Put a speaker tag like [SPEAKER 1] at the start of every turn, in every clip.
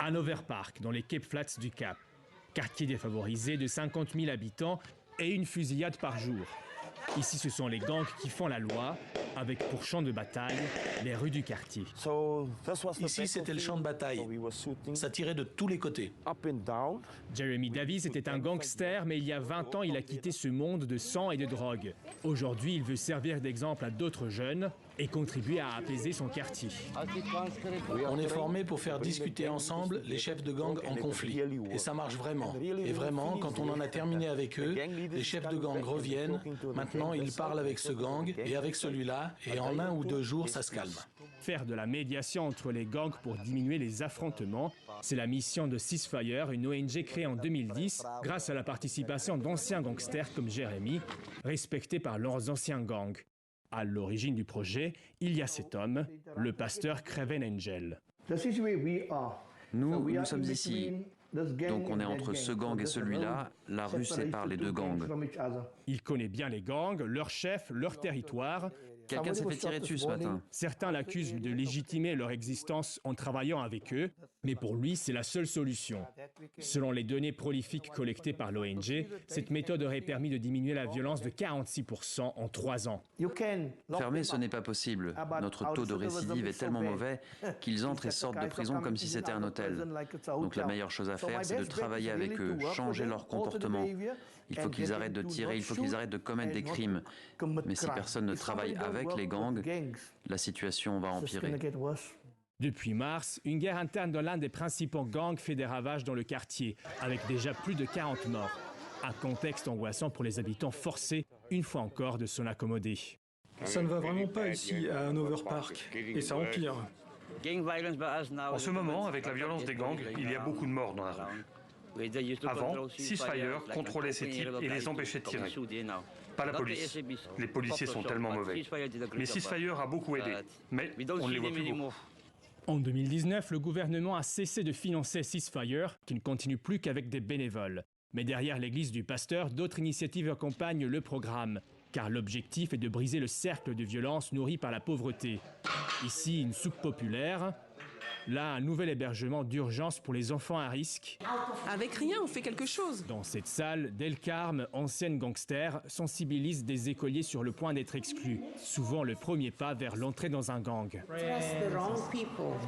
[SPEAKER 1] Hanover Park, dans les Cape Flats du Cap. Quartier défavorisé de 50 000 habitants et une fusillade par jour. Ici, ce sont les gangs qui font la loi, avec pour champ de bataille les rues du quartier.
[SPEAKER 2] Ici, c'était le champ de bataille. Ça tirait de tous les côtés.
[SPEAKER 1] Jeremy Davis était un gangster, mais il y a 20 ans, il a quitté ce monde de sang et de drogue. Aujourd'hui, il veut servir d'exemple à d'autres jeunes et contribuer à apaiser son quartier.
[SPEAKER 2] On est formés pour faire discuter ensemble les chefs de gang en conflit. Et ça marche vraiment. Et vraiment, quand on en a terminé avec eux, les chefs de gang reviennent. Maintenant, ils parlent avec ce gang et avec celui-là. Et en 1 ou 2 jours, ça se calme.
[SPEAKER 1] Faire de la médiation entre les gangs pour diminuer les affrontements, c'est la mission de Ceasefire, une ONG créée en 2010 grâce à la participation d'anciens gangsters comme Jeremy, respectés par leurs anciens gangs. À l'origine du projet, il y a cet homme, le pasteur Craven Angel.
[SPEAKER 3] Nous sommes ici. Donc on est entre ce gang et celui-là. La rue sépare les deux gangs.
[SPEAKER 1] Il connaît bien les gangs, leurs chefs, leur territoire.
[SPEAKER 3] Quelqu'un s'est fait tirer dessus ce matin.
[SPEAKER 1] Certains l'accusent de légitimer leur existence en travaillant avec eux, mais pour lui, c'est la seule solution. Selon les données prolifiques collectées par l'ONG, cette méthode aurait permis de diminuer la violence de 46% en 3 ans.
[SPEAKER 3] Fermer, ce n'est pas possible. Notre taux de récidive est tellement mauvais qu'ils entrent et sortent de prison comme si c'était un hôtel. Donc la meilleure chose à faire, c'est de travailler avec eux, changer leur comportement. Il faut qu'ils arrêtent de tirer, il faut qu'ils arrêtent de commettre des crimes. Mais si personne ne travaille avec les gangs, la situation va empirer.
[SPEAKER 1] Depuis mars, une guerre interne dans l'un des principaux gangs fait des ravages dans le quartier, avec déjà plus de 40 morts. Un contexte angoissant pour les habitants forcés, une fois encore, de s'en accommoder.
[SPEAKER 4] Ça ne va vraiment pas ici, à Hanover Park, et ça empire.
[SPEAKER 5] En ce moment, avec la violence des gangs, il y a beaucoup de morts dans la rue. Avant, Ceasefire contrôlait ces types et les empêchait de tirer. Pas la police. Les policiers sont tellement mauvais. Mais Ceasefire a beaucoup aidé, mais on ne les voit plus beaucoup.
[SPEAKER 1] En 2019, le gouvernement a cessé de financer Ceasefire, qui ne continue plus qu'avec des bénévoles. Mais derrière l'église du pasteur, d'autres initiatives accompagnent le programme, car l'objectif est de briser le cercle de violence nourri par la pauvreté. Ici, une soupe populaire. Là, un nouvel hébergement d'urgence pour les enfants à risque.
[SPEAKER 6] Avec rien, on fait quelque chose.
[SPEAKER 1] Dans cette salle, Del Carme, ancienne gangster, sensibilise des écoliers sur le point d'être exclus. Souvent le premier pas vers l'entrée dans un gang.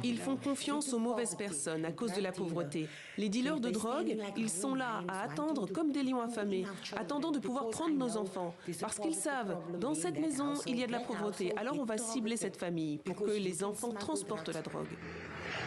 [SPEAKER 6] Ils font confiance aux mauvaises personnes à cause de la pauvreté. Les dealers de drogue, ils sont là à attendre comme des lions affamés, attendant de pouvoir prendre nos enfants. Parce qu'ils savent, dans cette maison, il y a de la pauvreté. Alors on va cibler cette famille pour que les enfants transportent la drogue.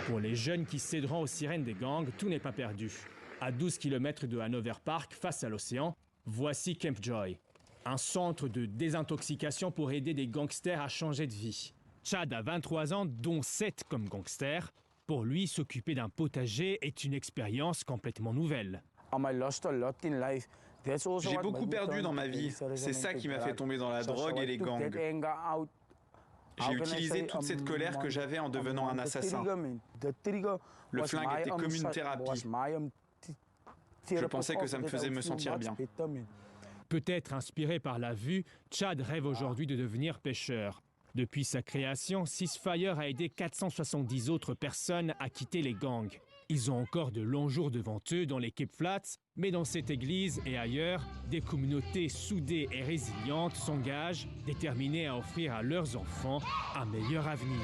[SPEAKER 1] Pour les jeunes qui céderont aux sirènes des gangs, tout n'est pas perdu. À 12 km de Hanover Park, face à l'océan, voici Camp Joy, un centre de désintoxication pour aider des gangsters à changer de vie. Chad a 23 ans, dont 7 comme gangster. Pour lui, s'occuper d'un potager est une expérience complètement nouvelle.
[SPEAKER 7] J'ai beaucoup perdu dans ma vie. C'est ça qui m'a fait tomber dans la drogue et les gangs. J'ai utilisé toute cette colère que j'avais en devenant un assassin. Le flingue était comme une thérapie. Je pensais que ça me faisait me sentir bien.
[SPEAKER 1] Peut-être inspiré par la vue, Chad rêve aujourd'hui de devenir pêcheur. Depuis sa création, Ceasefire a aidé 470 autres personnes à quitter les gangs. Ils ont encore de longs jours devant eux dans les Cape Flats, mais dans cette église et ailleurs, des communautés soudées et résilientes s'engagent, déterminées à offrir à leurs enfants un meilleur avenir.